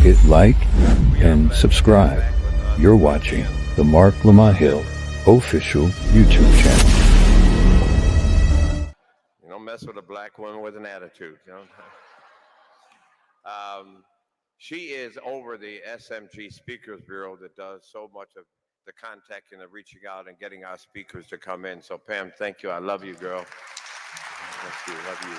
hit like and subscribe. You're watching the Marc Lamont Hill official YouTube channel. You don't mess with a black woman with an attitude. You know? She is over the SMG Speakers Bureau that does so much of the contacting and reaching out and getting our speakers to come in. So Pam, thank you. I love you, girl. Thank you. Love you.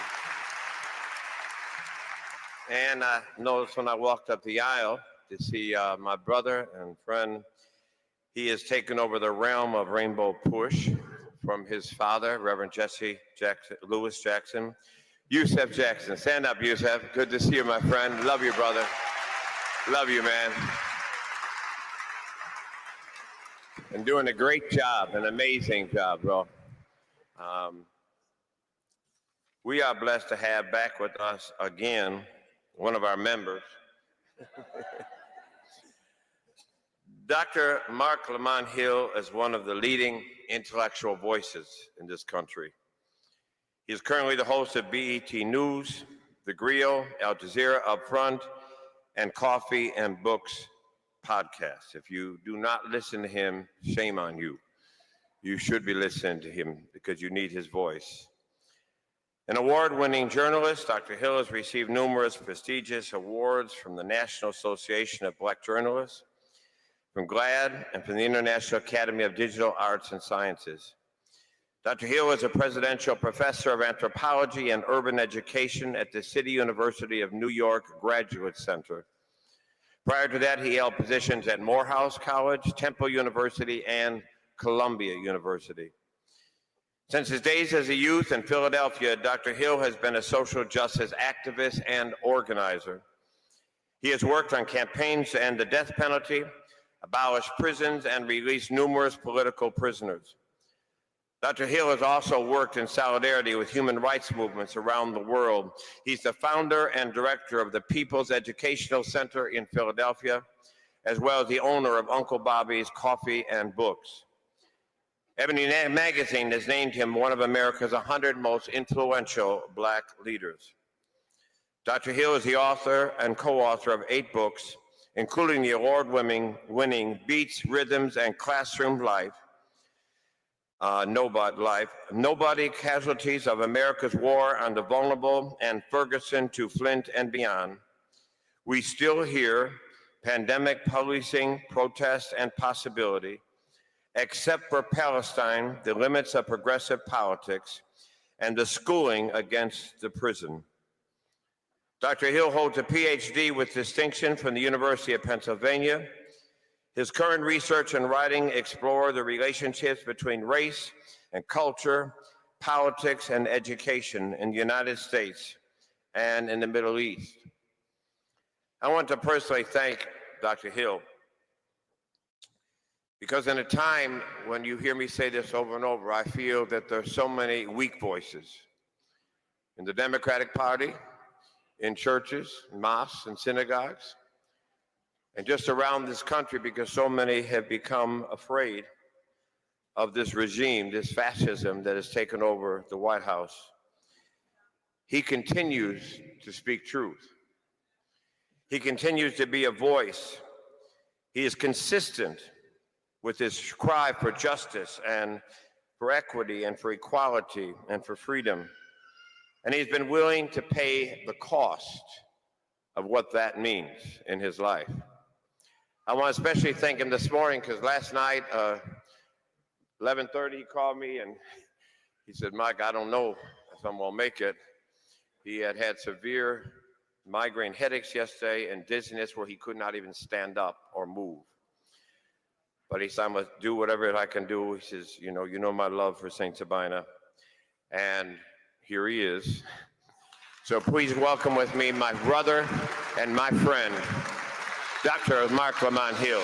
And I noticed when I walked up the aisle to see my brother and friend, he has taken over the realm of Rainbow Push from his father, Reverend Jesse Lewis Jackson. Yusef Jackson. Stand up, Yusef. Good to see you, my friend. Love you, brother. Love you, man. And doing a great job, an amazing job, bro. We are blessed to have back with us again one of our members, Dr. Marc Lamont Hill is one of the leading intellectual voices in this country. He is currently the host of BET News, The Griot, Al Jazeera Upfront, and Coffee and Books podcasts. If you do not listen to him, shame on you. You should be listening to him because you need his voice. An award-winning journalist, Dr. Hill has received numerous prestigious awards from the National Association of Black Journalists, from GLAAD, and from the International Academy of Digital Arts and Sciences. Dr. Hill is a presidential professor of anthropology and urban education at the City University of New York Graduate Center. Prior to that, he held positions at Morehouse College, Temple University, and Columbia University. Since his days as a youth in Philadelphia, Dr. Hill has been a social justice activist and organizer. He has worked on campaigns to end the death penalty, abolish prisons, and release numerous political prisoners. Dr. Hill has also worked in solidarity with human rights movements around the world. He's the founder and director of the People's Educational Center in Philadelphia, as well as the owner of Uncle Bobby's Coffee and Books. Ebony Magazine has named him one of America's 100 most influential Black leaders. Dr. Hill is the author and co-author of 8 books, including the award-winning Beats, Rhythms, and Classroom Life, Nobody, Casualties of America's War on the Vulnerable, and Ferguson to Flint and Beyond. We Still Here, Pandemic, Policing, Protest, and Possibility, Except for Palestine, The Limits of Progressive Politics, and The Schooling Against the Prison. Dr. Hill holds a PhD with distinction from the University of Pennsylvania. His current research and writing explore the relationships between race and culture, politics, and education in the United States and in the Middle East. I want to personally thank Dr. Hill, because in a time when you hear me say this over and over, I feel that there are so many weak voices in the Democratic Party, in churches, mosques, and synagogues, and just around this country, because so many have become afraid of this regime, this fascism that has taken over the White House. He continues to speak truth. He continues to be a voice. He is consistent with his cry for justice and for equity and for equality and for freedom. And he's been willing to pay the cost of what that means in his life. I want to especially thank him this morning because last night, 11:30, he called me and he said, Mike, I don't know if I'm going to make it. He had had severe migraine headaches yesterday and dizziness where he could not even stand up or move. But he said, I'm going to do whatever I can do. He says, you know my love for St. Sabina. And here he is. So please welcome with me my brother and my friend, Dr. Marc Lamont Hill.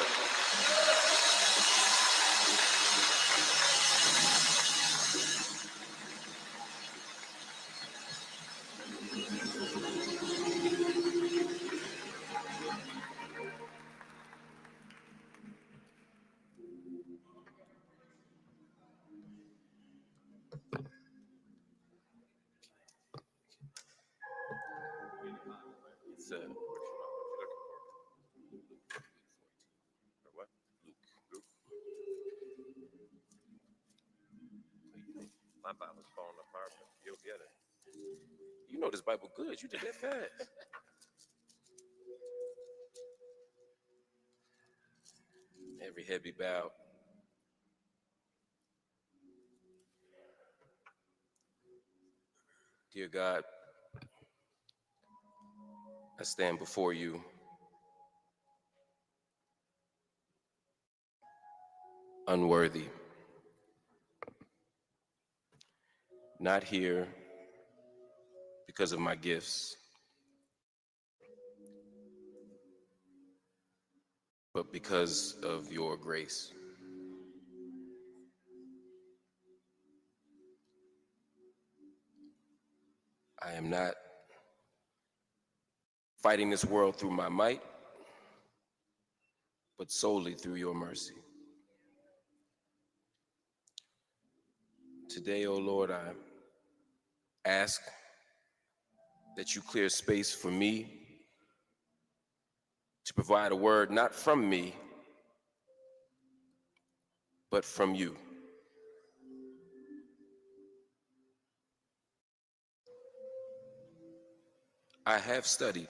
You'll get it. You know this Bible good. You did that fast. Every head be bowed. Dear God, I stand before you unworthy, not here because of my gifts, but because of your grace. I am not fighting this world through my might, but solely through your mercy. Today, O Lord, I ask that you clear space for me to provide a word not from me, but from you. I have studied,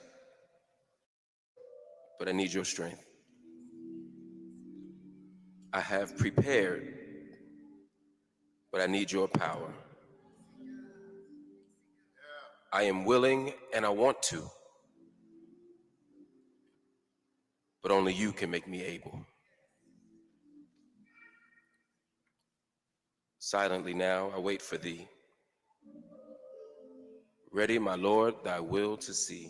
but I need your strength. I have prepared, but I need your power. I am willing and I want to, but only you can make me able. Silently now I wait for thee. Ready, my Lord, thy will to see.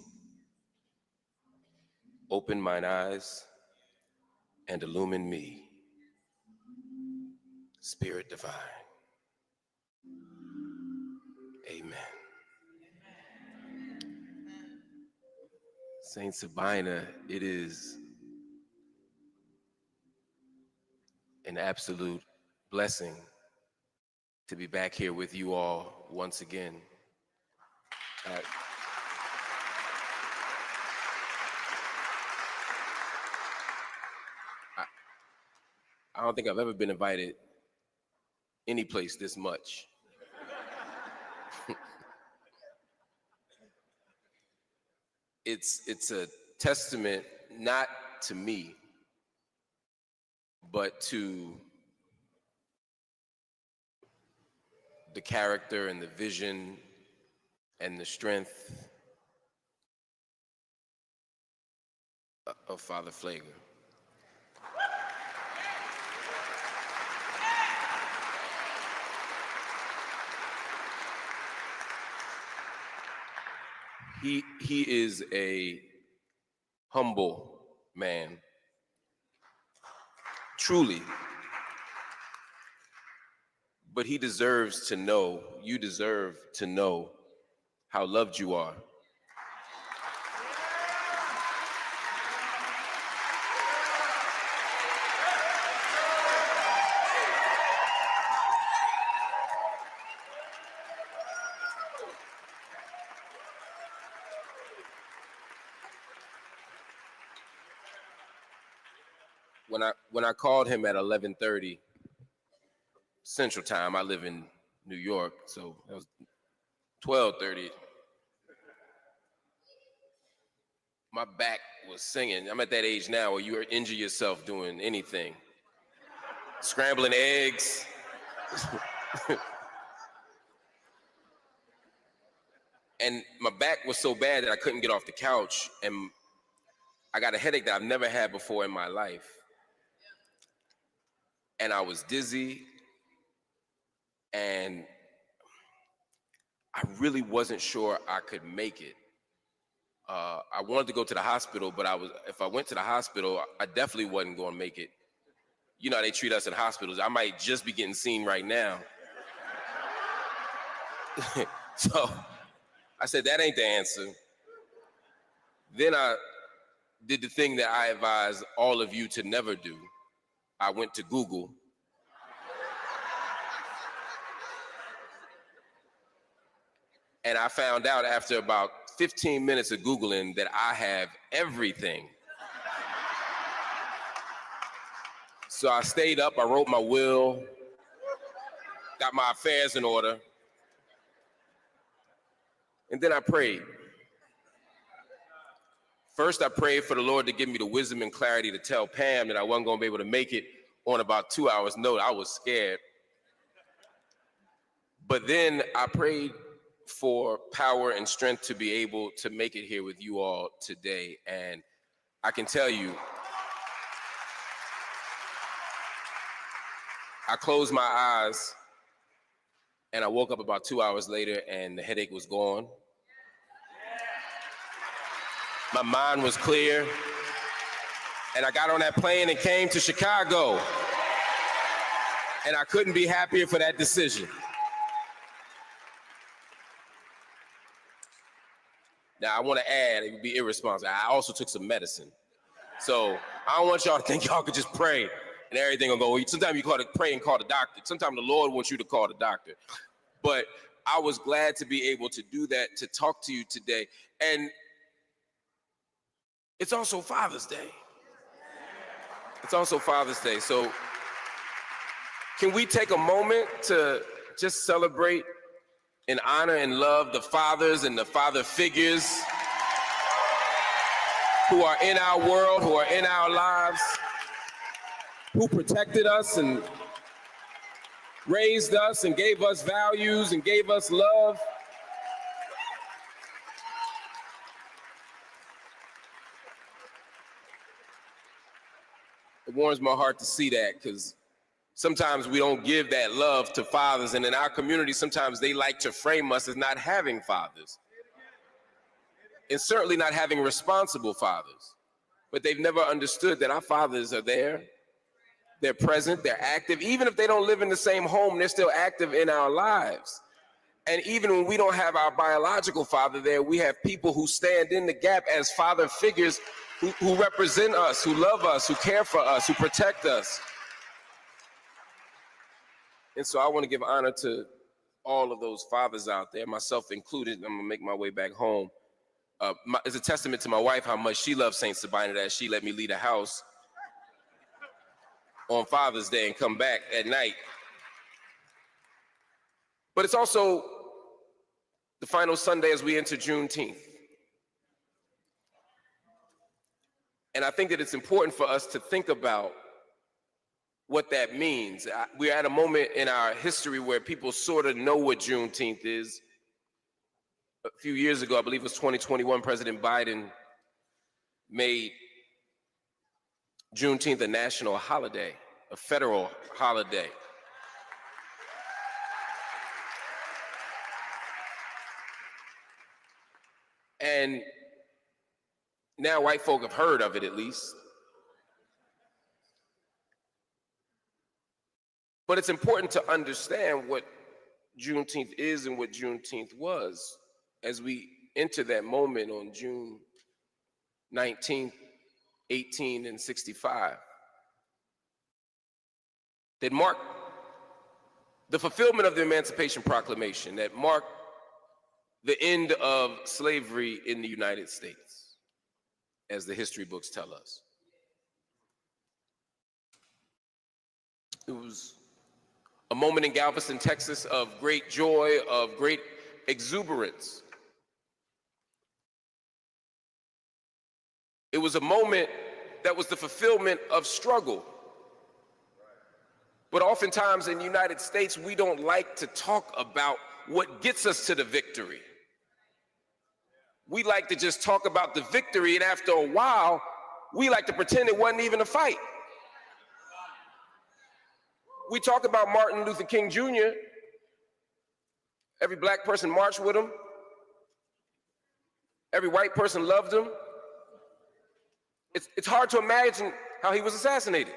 Open mine eyes and illumine me. Spirit divine. Amen. Saint Sabina, it is an absolute blessing to be back here with you all once again. I don't think I've ever been invited any place this much. It's a testament not to me, but to the character and the vision and the strength of Father Pfleger. He is a humble man, truly. But he deserves to know, you deserve to know how loved you are. When I called him at 11:30 Central Time, I live in New York, so that was 12:30. My back was singing. I'm at that age now where you injure yourself doing anything. Scrambling eggs. And my back was so bad that I couldn't get off the couch, and I got a headache that I've never had before in my life. And I was dizzy, and I really wasn't sure I could make it. I wanted to go to the hospital, but if I went to the hospital, I definitely wasn't going to make it. You know how they treat us in hospitals. I might just be getting seen right now. So I said, that ain't the answer. Then I did the thing that I advise all of you to never do. I went to Google. And I found out after about 15 minutes of Googling that I have everything. So I stayed up, I wrote my will, got my affairs in order, And then I prayed. First, I prayed for the Lord to give me the wisdom and clarity to tell Pam that I wasn't going to be able to make it on about 2 hours' notice. I was scared. But then I prayed for power and strength to be able to make it here with you all today. And I can tell you, I closed my eyes and I woke up about 2 hours later and the headache was gone. My mind was clear. And I got on that plane and came to Chicago. And I couldn't be happier for that decision. Now, I want to add, it would be irresponsible. I also took some medicine. So I don't want y'all to think y'all could just pray and everything will go. Sometimes you call it pray and call the doctor. Sometimes the Lord wants you to call the doctor. But I was glad to be able to do that, to talk to you today. And it's also Father's Day. It's also Father's Day. So can we take a moment to just celebrate and honor and love the fathers and the father figures who are in our world, who are in our lives, who protected us and raised us and gave us values and gave us love. It warms my heart to see that, because sometimes we don't give that love to fathers, and in our community, sometimes they like to frame us as not having fathers, and certainly not having responsible fathers. But they've never understood that our fathers are there, they're present, they're active. Even if they don't live in the same home, they're still active in our lives. And even when we don't have our biological father there, we have people who stand in the gap as father figures who represent us, who love us, who care for us, who protect us. And so I want to give honor to all of those fathers out there, myself included. I'm gonna make my way back home. It's a testament to my wife how much she loves Saint Sabina that she let me leave the house on Father's Day and come back at night. But it's also the final Sunday as we enter Juneteenth. And I think that it's important for us to think about what that means. We're at a moment in our history where people sort of know what Juneteenth is. A few years ago, I believe it was 2021, President Biden made Juneteenth a national holiday, a federal holiday. And now white folk have heard of it, at least. But it's important to understand what Juneteenth is and what Juneteenth was as we enter that moment on June 19th, 1865. That marked the fulfillment of the Emancipation Proclamation, that marked the end of slavery in the United States, as the history books tell us. It was a moment in Galveston, Texas, of great joy, of great exuberance. It was a moment that was the fulfillment of struggle. But oftentimes in the United States, we don't like to talk about what gets us to the victory. We like to just talk about the victory, and after a while, we like to pretend it wasn't even a fight. We talk about Martin Luther King Jr. Every black person marched with him. Every white person loved him. It's hard to imagine how he was assassinated.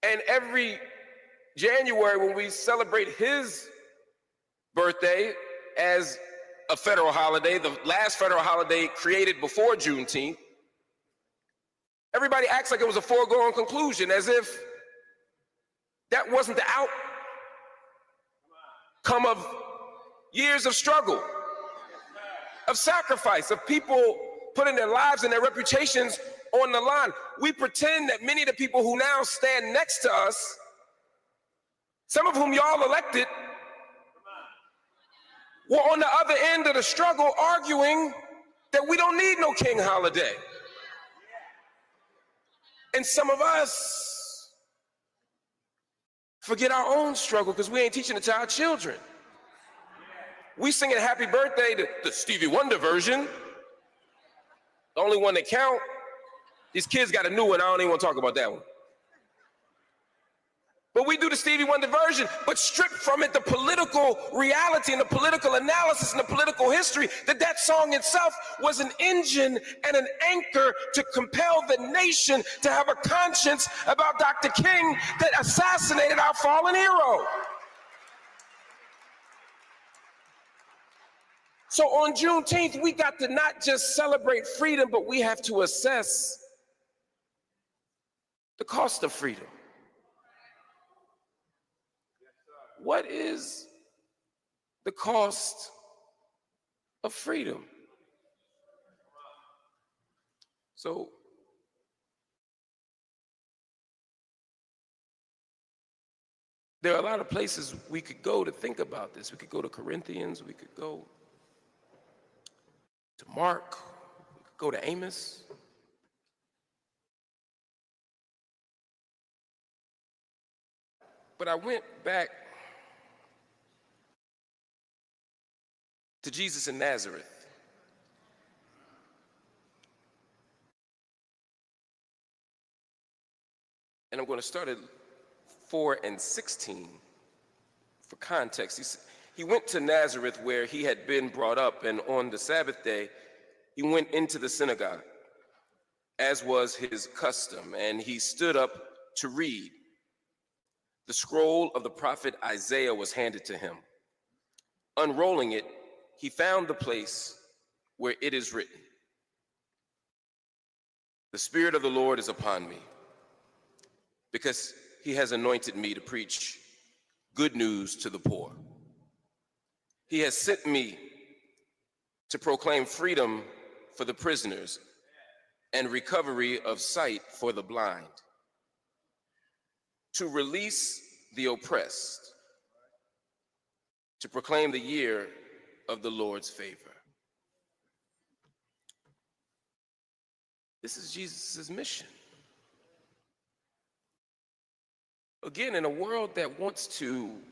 And every January when we celebrate his birthday as a federal holiday, the last federal holiday created before Juneteenth, everybody acts like it was a foregone conclusion, as if that wasn't the outcome of years of struggle, of sacrifice, of people putting their lives and their reputations on the line. We pretend that many of the people who now stand next to us, some of whom y'all elected, were on the other end of the struggle arguing that we don't need no king holiday. And some of us forget our own struggle because we ain't teaching it to our children. We singing happy birthday to the Stevie Wonder version, the only one that count. These kids got a new one, I don't even want to talk about that one. But we do the Stevie Wonder version, but strip from it the political reality and the political analysis and the political history that song itself was an engine and an anchor to compel the nation to have a conscience about Dr. King that assassinated our fallen hero. So on Juneteenth, we got to not just celebrate freedom, but we have to assess the cost of freedom. What is the cost of freedom? So there are a lot of places we could go to think about this. We could go to Corinthians, we could go to Mark, we could go to Amos. But I went back to Jesus in Nazareth. And I'm going to start at 4 and 16 for context. He went to Nazareth where he had been brought up, and on the Sabbath day, he went into the synagogue, as was his custom, and he stood up to read. The scroll of the prophet Isaiah was handed to him. Unrolling it, he found the place where it is written, "The Spirit of the Lord is upon me, because he has anointed me to preach good news to the poor. He has sent me to proclaim freedom for the prisoners and recovery of sight for the blind, to release the oppressed, to proclaim the year of the Lord's favor." This is Jesus' mission. Again, in a world that wants to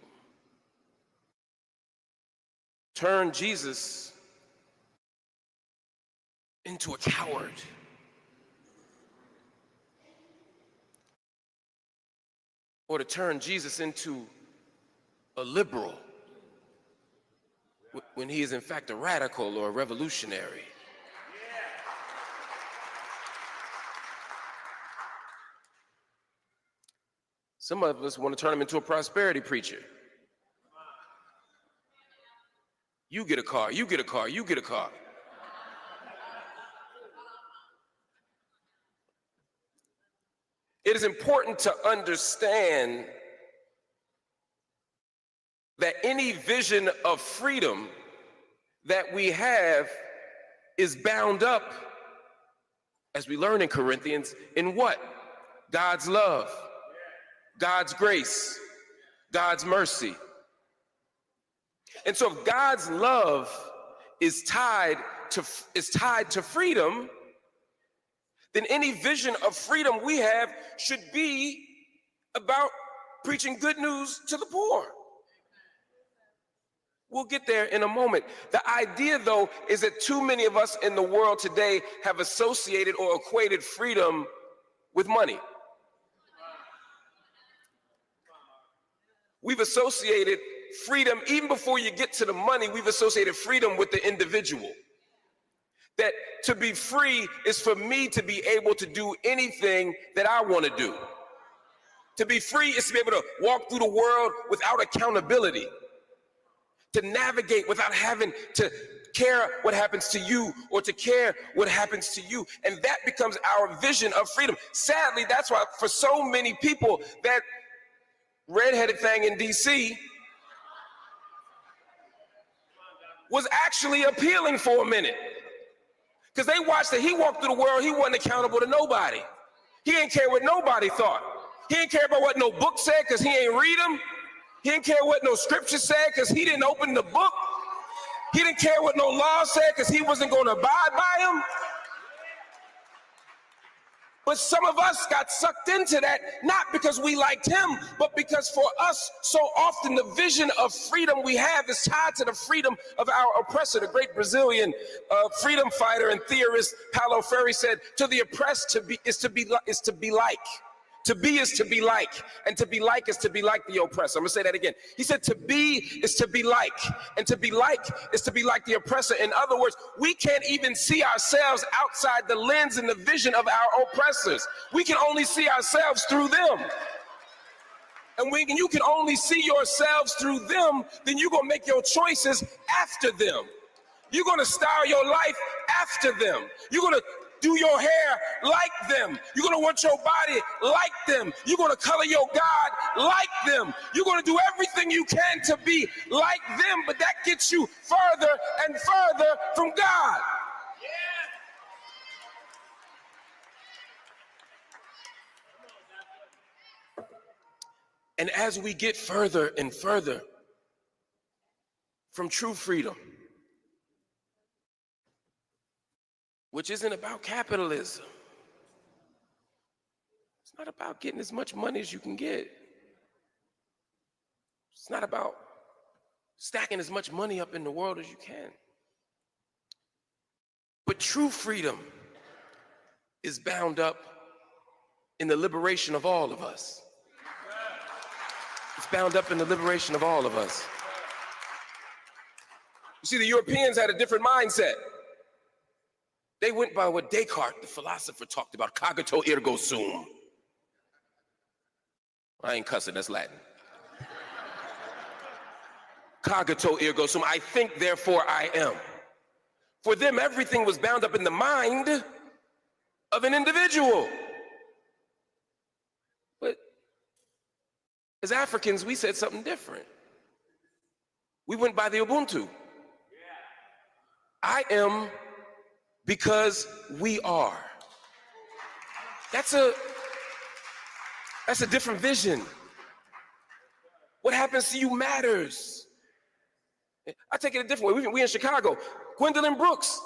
turn Jesus into a coward, or to turn Jesus into a liberal when he is in fact a radical or a revolutionary. Some of us want to turn him into a prosperity preacher. You get a car, you get a car, you get a car. It is important to understand that any vision of freedom that we have is bound up, as we learn in Corinthians, in what? God's love, God's grace, God's mercy. And so if God's love is tied to freedom, then any vision of freedom we have should be about preaching good news to the poor. We'll get there in a moment. The idea, though, is that too many of us in the world today have associated or equated freedom with money. We've associated freedom, even before you get to the money, we've associated freedom with the individual. That to be free is for me to be able to do anything that I want to do. To be free is to be able to walk through the world without accountability. To navigate without having to care what happens to you or to care what happens to you. And that becomes our vision of freedom. Sadly, that's why for so many people, that redheaded thing in DC was actually appealing for a minute. Because they watched that he walked through the world, he wasn't accountable to nobody. He didn't care what nobody thought. He didn't care about what no book said because he ain't read them. He didn't care what no scripture said because he didn't open the book. He didn't care what no law said because he wasn't going to abide by them. But some of us got sucked into that, not because we liked him, but because for us, so often the vision of freedom we have is tied to the freedom of our oppressor. The great Brazilian freedom fighter and theorist Paulo Freire said, "To the oppressed, is to be like. To be is to be like, and to be like is to be like the oppressor." I'm gonna say that again. He said, to be is to be like, and to be like is to be like the oppressor. In other words, we can't even see ourselves outside the lens and the vision of our oppressors. We can only see ourselves through them. And when you can only see yourselves through them, then you're gonna make your choices after them. You're gonna style your life after them. You're gonna do your hair like them. You're gonna want your body like them. You're gonna color your God like them. You're gonna do everything you can to be like them, but that gets you further and further from God. And as we get further and further from true freedom, which isn't about capitalism. It's not about getting as much money as you can get. It's not about stacking as much money up in the world as you can. But true freedom is bound up in the liberation of all of us. It's bound up in the liberation of all of us. You see, the Europeans had a different mindset. They went by what Descartes, the philosopher, talked about, cogito ergo sum. I ain't cussing, that's Latin. Cogito ergo sum, I think, therefore I am. For them, everything was bound up in the mind of an individual. But as Africans, we said something different. We went by the Ubuntu. I am because we are. That's a different vision. What happens to you matters. I take it a different way. We in Chicago. Gwendolyn Brooks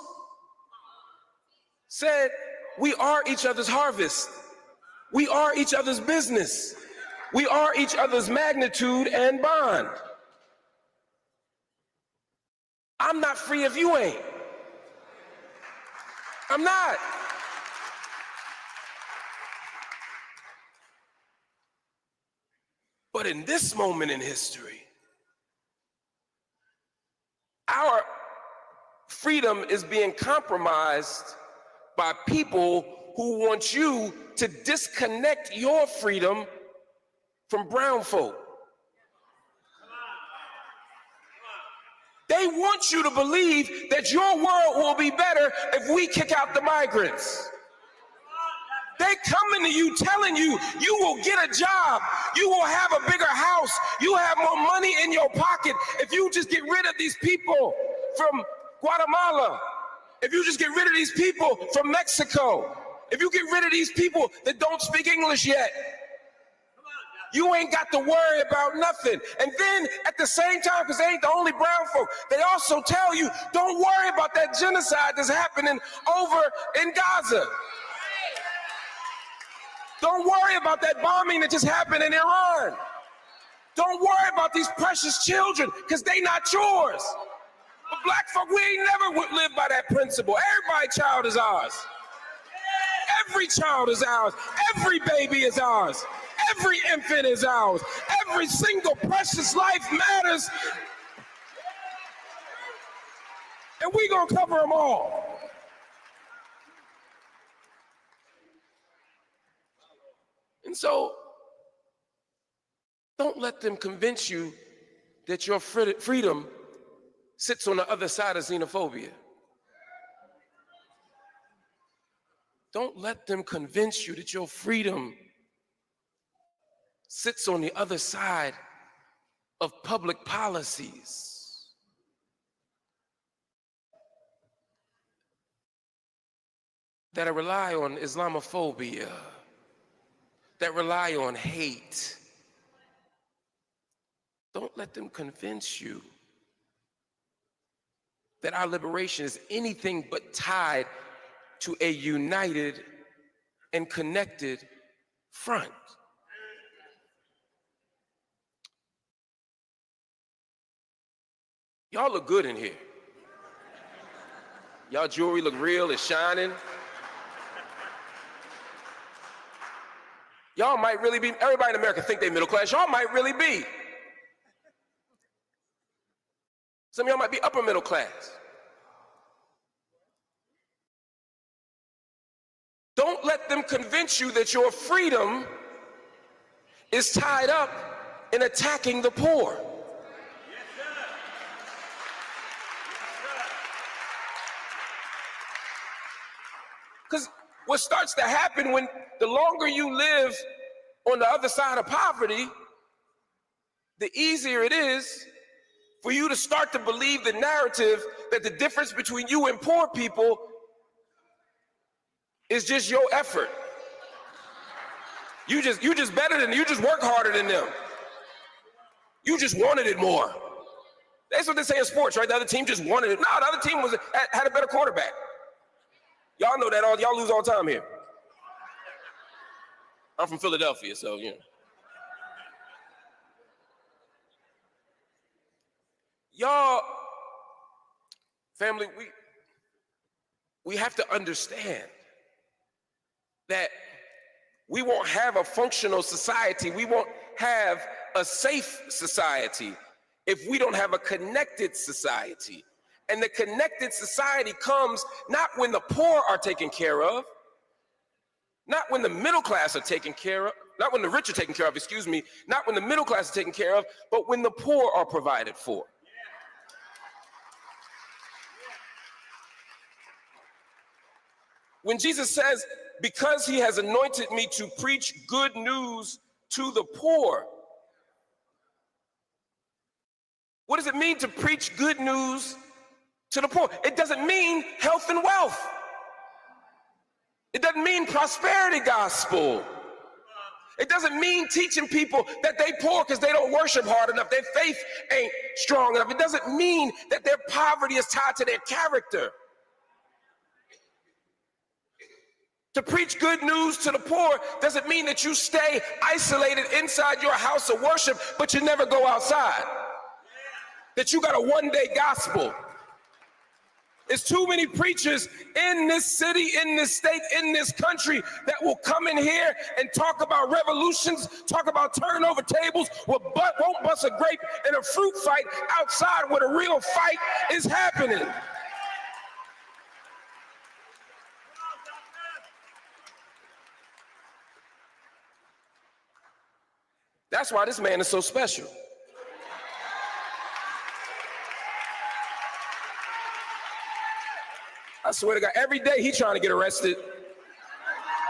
said, we are each other's harvest. We are each other's business. We are each other's magnitude and bond. I'm not free if you ain't. I'm not. But in this moment in history, our freedom is being compromised by people who want you to disconnect your freedom from brown folk. They want you to believe that your world will be better if we kick out the migrants. They coming to you telling you, you will get a job, you will have a bigger house, you have more money in your pocket if you just get rid of these people from Guatemala, if you just get rid of these people from Mexico, if you get rid of these people that don't speak English yet. You ain't got to worry about nothing. And then at the same time, because they ain't the only brown folk, they also tell you, don't worry about that genocide that's happening over in Gaza. Don't worry about that bombing that just happened in Iran. Don't worry about these precious children, because they not yours. But black folk, we ain't never would live by that principle. Everybody's child is ours. Every child is ours. Every baby is ours. Every infant is ours. Every single precious life matters. And we gonna cover them all. And so, don't let them convince you that your freedom sits on the other side of xenophobia. Don't let them convince you that your freedom sits on the other side of public policies. That rely on Islamophobia, that rely on hate. Don't let them convince you that our liberation is anything but tied to a united and connected front. Y'all look good in here. Y'all jewelry look real, it's shining. Y'all might really be, everybody in America think they middle class, y'all might really be. Some of y'all might be upper middle class. Don't let them convince you that your freedom is tied up in attacking the poor. Because what starts to happen when the longer you live on the other side of poverty, the easier it is for you to start to believe the narrative that the difference between you and poor people is just your effort. You just better than, you just work harder than them. You just wanted it more. That's what they say in sports, right? The other team just wanted it. No, the other team had a better quarterback. Y'all know that, y'all lose all the time here. I'm from Philadelphia, so you know. Y'all, family, we have to understand that we won't have a functional society, we won't have a safe society if we don't have a connected society. And the connected society comes not when the poor are taken care of, not when the middle class are taken care of, not when the rich are taken care of, excuse me, not when the middle class are taken care of, but when the poor are provided for. When Jesus says, because he has anointed me to preach good news to the poor, what does it mean to preach good news to the poor? It doesn't mean health and wealth. It doesn't mean prosperity gospel. It doesn't mean teaching people that they poor because they don't worship hard enough, their faith ain't strong enough. It doesn't mean that their poverty is tied to their character. To preach good news to the poor doesn't mean that you stay isolated inside your house of worship, but you never go outside. That you got a one-day gospel. There's too many preachers in this city, in this state, in this country that will come in here and talk about revolutions, talk about turning over tables, won't bust a grape in a fruit fight outside where the real fight is happening. That's why this man is so special. I swear to God, every day he trying to get arrested.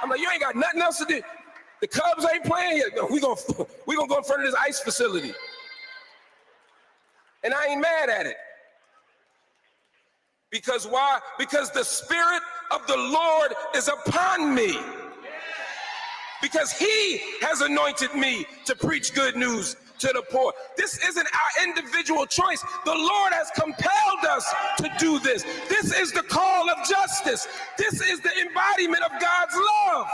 I'm like, you ain't got nothing else to do. The Cubs ain't playing yet. No, we gonna go in front of this ICE facility. And I ain't mad at it. Because why? Because the Spirit of the Lord is upon me. Because he has anointed me to preach good news to the poor. This isn't our individual choice. The Lord has compelled us to do this. This is the call of justice. This is the embodiment of God's love.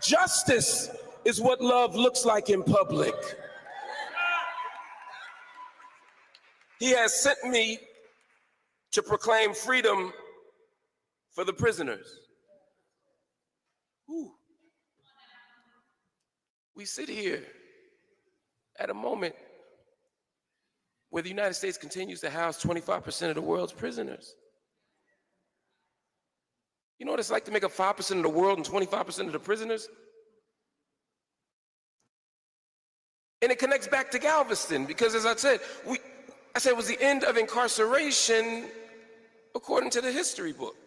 Justice is what love looks like in public. He has sent me to proclaim freedom for the prisoners. Ooh. We sit here at a moment where the United States continues to house 25% of the world's prisoners. You know what it's like to make up 5% of the world and 25% of the prisoners? And it connects back to Galveston because, as I said, it was the end of incarceration according to the history books.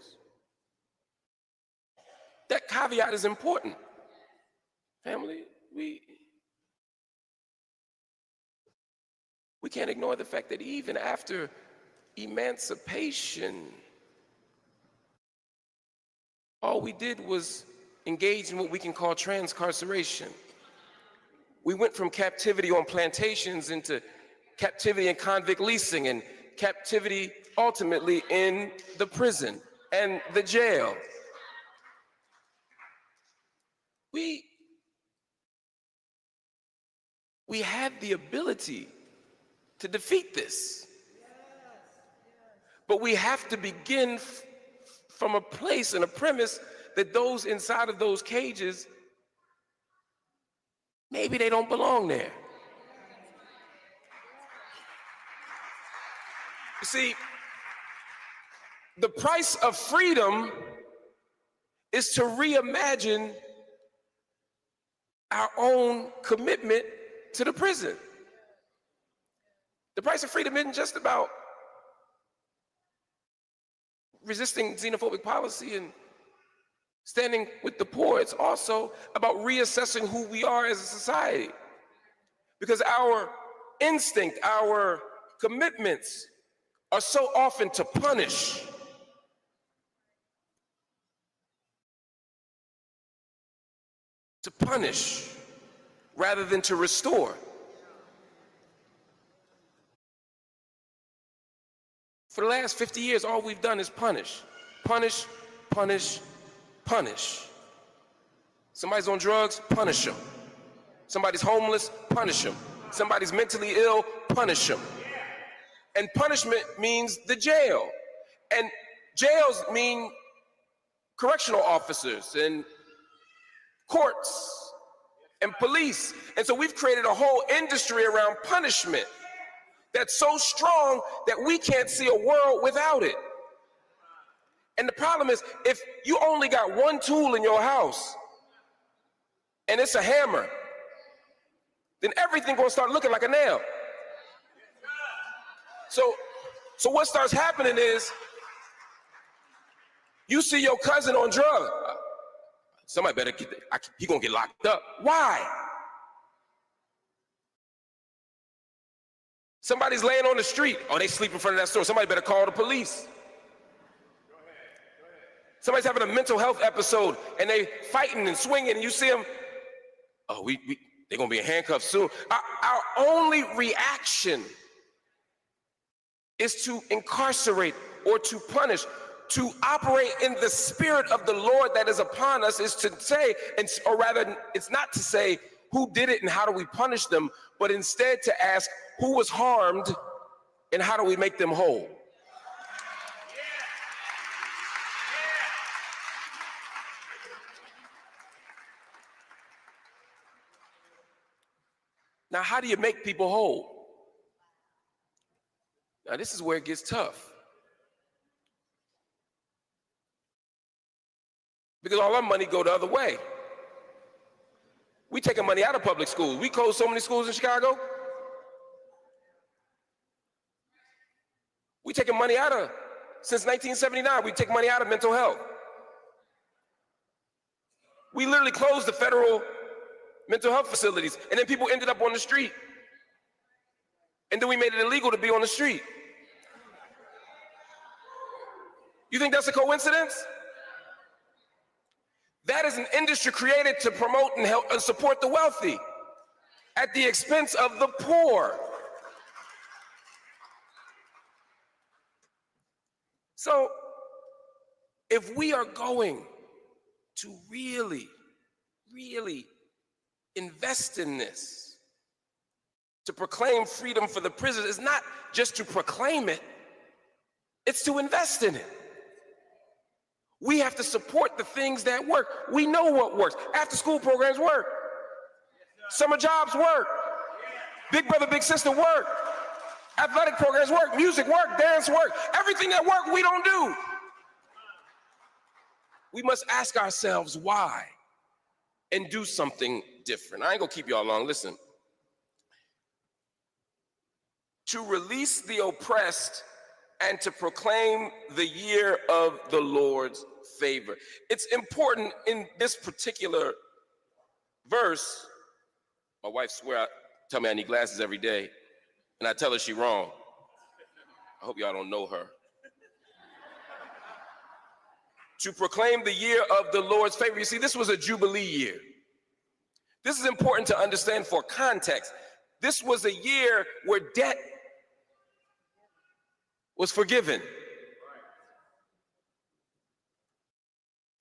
That caveat is important. Family, we can't ignore the fact that even after emancipation, all we did was engage in what we can call transcarceration, We went from captivity on plantations into captivity in convict leasing and captivity ultimately in the prison and the jail. We have the ability to defeat this. But we have to begin from a place and a premise that those inside of those cages, maybe they don't belong there. You see, the price of freedom is to reimagine our own commitment to the prison. The price of freedom isn't just about resisting xenophobic policy and standing with the poor. It's also about reassessing who we are as a society. Because our instinct, our commitments are so often to punish. To punish rather than to restore. For the last 50 years, all we've done is punish. Punish, punish, punish. Somebody's on drugs, punish them. Somebody's homeless, punish them. Somebody's mentally ill, punish them. And punishment means the jail. And jails mean correctional officers and courts and police. And so we've created a whole industry around punishment that's so strong that we can't see a world without it. And the problem is, if you only got one tool in your house and it's a hammer, then everything gonna start looking like a nail. So what starts happening is, you see your cousin on drugs. Somebody better get that. He gonna get locked up. Why? Somebody's laying on the street. Oh, they sleep in front of that store. Somebody better call the police. Somebody's having a mental health episode and they fighting and swinging and you see them. Oh, they're gonna be in handcuffs soon. Our only reaction is to incarcerate or to punish. To operate in the spirit of the Lord that is upon us is to say, or rather, it's not to say who did it and how do we punish them, but instead to ask who was harmed and how do we make them whole. Now, how do you make people whole? Now, this is where it gets tough. Because all our money go the other way. We taking money out of public schools. We closed so many schools in Chicago. We taking money out of, since 1979, we take money out of mental health. We literally closed the federal mental health facilities, and then people ended up on the street. And then we made it illegal to be on the street. You think that's a coincidence? That is an industry created to promote and help and support the wealthy at the expense of the poor. So, if we are going to really, really invest in this, to proclaim freedom for the prisoners, it's not just to proclaim it, it's to invest in it. We have to support the things that work. We know what works. After school programs work. Summer jobs work. Big brother, big sister work. Athletic programs work. Music work. Dance work. Everything that work, we don't do. We must ask ourselves why and do something different. I ain't gonna keep y'all long. Listen. To release the oppressed and to proclaim the year of the Lord's favor. It's important in this particular verse. My wife tell me I need glasses every day, and I tell her she's wrong. I hope y'all don't know her. To proclaim the year of the Lord's favor. You see, this was a Jubilee year. This is important to understand for context. This was a year where debt was forgiven.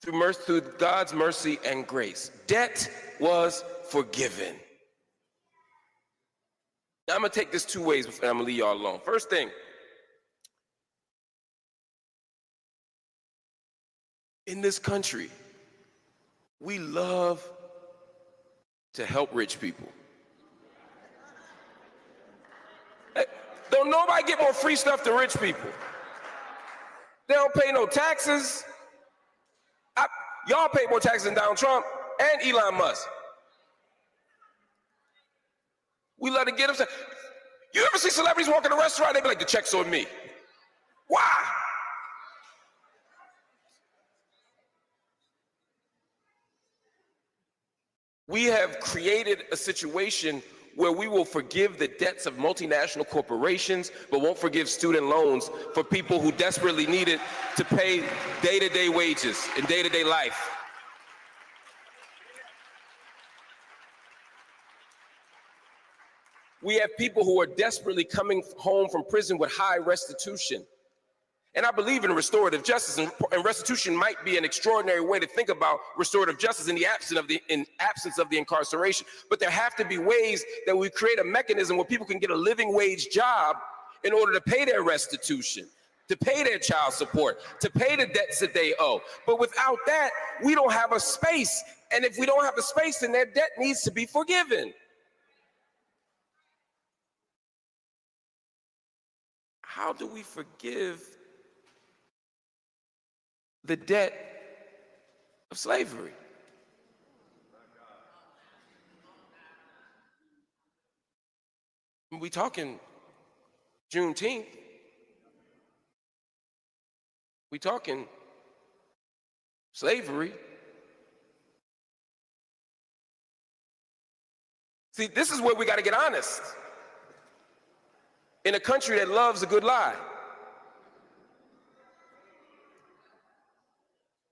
Through God's mercy and grace. Debt was forgiven. Now I'm gonna take this two ways and I'm gonna leave y'all alone. First thing, in this country, we love to help rich people. Hey, don't nobody get more free stuff than rich people. They don't pay no taxes. Y'all pay more taxes than Donald Trump and Elon Musk. We love to get them. You ever see celebrities walk in a restaurant? They be like, the check's on me. Why? We have created a situation where we will forgive the debts of multinational corporations, but won't forgive student loans for people who desperately need it to pay day-to-day wages in day-to-day life. We have people who are desperately coming home from prison with high restitution. And I believe in restorative justice, and restitution might be an extraordinary way to think about restorative justice in the absence of the incarceration. But there have to be ways that we create a mechanism where people can get a living wage job in order to pay their restitution, to pay their child support, to pay the debts that they owe. But without that, we don't have a space. And if we don't have a space, then their debt needs to be forgiven. How do we forgive the debt of slavery? We talking Juneteenth. We talking slavery. See, this is where we got to get honest. In a country that loves a good lie.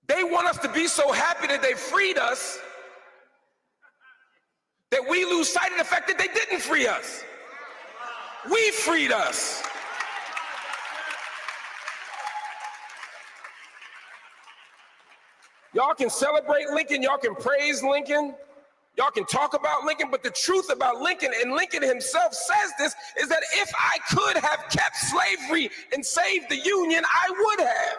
They want us to be so happy that they freed us that we lose sight of the fact that they didn't free us. We freed us. Y'all can celebrate Lincoln, y'all can praise Lincoln, y'all can talk about Lincoln, but the truth about Lincoln, and Lincoln himself says this, is that if I could have kept slavery and saved the Union, I would have.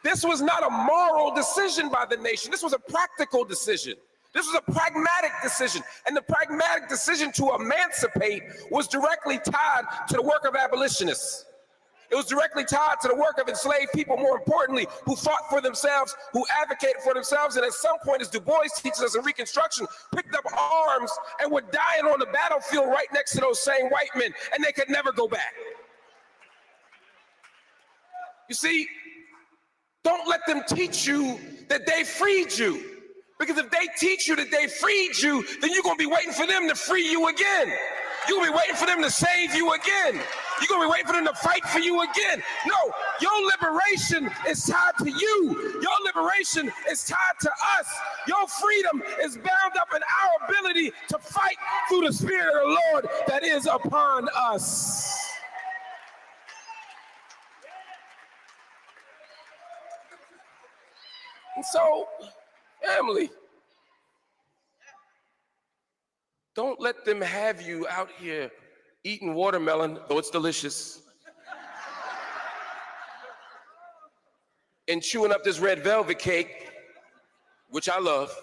This was not a moral decision by the nation. This was a practical decision. This was a pragmatic decision. And the pragmatic decision to emancipate was directly tied to the work of abolitionists. It was directly tied to the work of enslaved people, more importantly, who fought for themselves, who advocated for themselves, and at some point, as Du Bois teaches us in Reconstruction, picked up arms and were dying on the battlefield right next to those same white men, and they could never go back. You see, don't let them teach you that they freed you. Because if they teach you that they freed you, then you're gonna be waiting for them to free you again. You're gonna be waiting for them to save you again. You're gonna be waiting for them to fight for you again. No, your liberation is tied to you. Your liberation is tied to us. Your freedom is bound up in our ability to fight through the Spirit of the Lord that is upon us. And so, family, don't let them have you out here eating watermelon, though it's delicious, and chewing up this red velvet cake, which I love,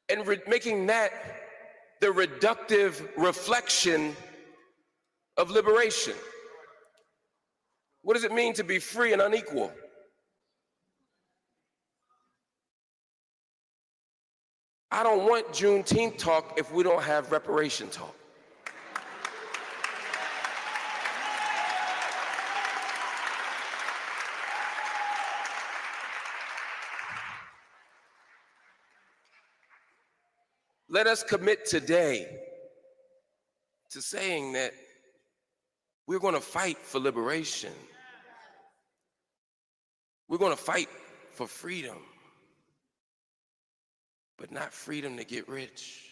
and making that the reductive reflection of liberation. What does it mean to be free and unequal? I don't want Juneteenth talk if we don't have reparation talk. Let us commit today to saying that we're going to fight for liberation. We're going to fight for freedom, but not freedom to get rich.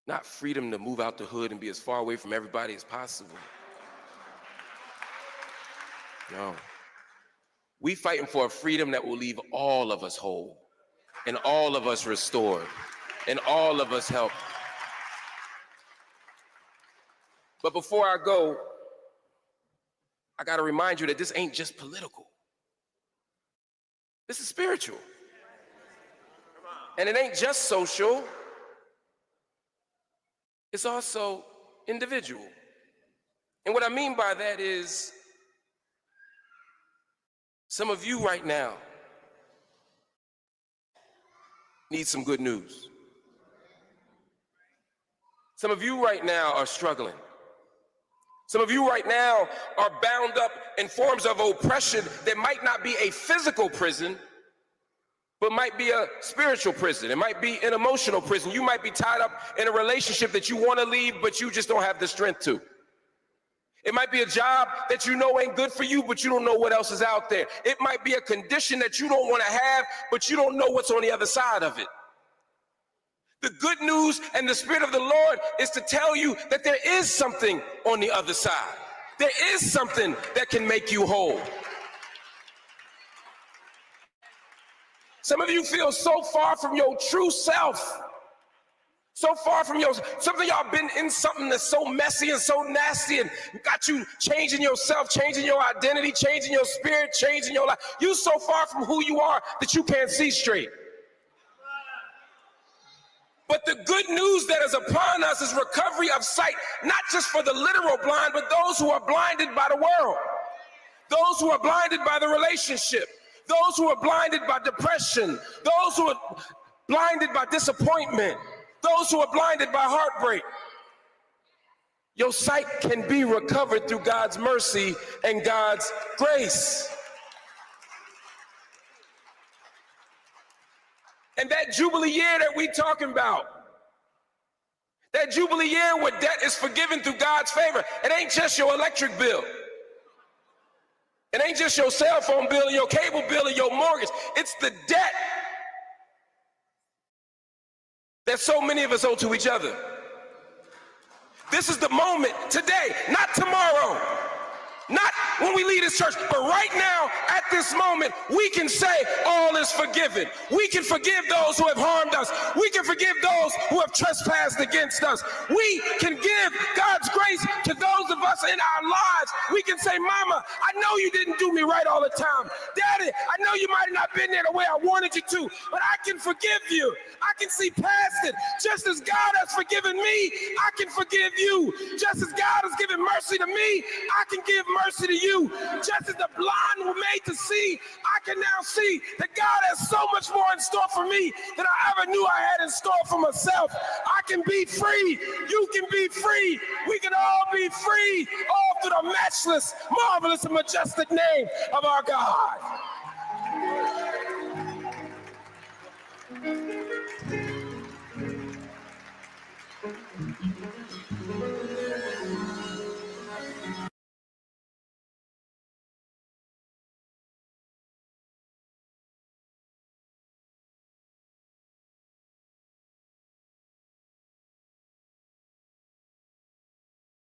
Not freedom to move out the hood and be as far away from everybody as possible. No. We fighting for a freedom that will leave all of us whole, and all of us restored, and all of us helped. But before I go, I gotta remind you that this ain't just political. This is spiritual. And it ain't just social. It's also individual. And what I mean by that is, some of you right now need some good news. Some of you right now are struggling. Some of you right now are bound up in forms of oppression that might not be a physical prison, but might be a spiritual prison. It might be an emotional prison. You might be tied up in a relationship that you want to leave, but you just don't have the strength to. It might be a job that you know ain't good for you, but you don't know what else is out there. It might be a condition that you don't want to have, but you don't know what's on the other side of it. The good news and the Spirit of the Lord is to tell you that there is something on the other side. There is something that can make you whole. Some of you feel so far from your true self. So far from your, some of y'all been in something that's so messy and so nasty and got you changing yourself, changing your identity, changing your spirit, changing your life. You so far from who you are that you can't see straight. But the good news that is upon us is recovery of sight, not just for the literal blind, but those who are blinded by the world, those who are blinded by the relationship, those who are blinded by depression, those who are blinded by disappointment, those who are blinded by heartbreak. Your sight can be recovered through God's mercy and God's grace. And that Jubilee year that we talking about, that Jubilee year where debt is forgiven through God's favor, it ain't just your electric bill. It ain't just your cell phone bill and your cable bill and your mortgage. It's the debt that so many of us owe to each other. This is the moment today, not tomorrow, not when we leave this church, but right now, at this moment, we can say all is forgiven. We can forgive those who have harmed us. We can forgive those who have trespassed against us. We can give God's grace to those of us in our lives. We can say, Mama, I know you didn't do me right all the time. Daddy, I know you might have not been there the way I wanted you to, but I can forgive you. I can see past it. Just as God has forgiven me, I can forgive you. Just as God has given mercy to me, I can give mercy to you. Just as the blind were made to see, I can now see that God has so much more in store for me than I ever knew I had in store for myself. I can be free. You can be free. We can all be free, all through the matchless, marvelous, and majestic name of our God.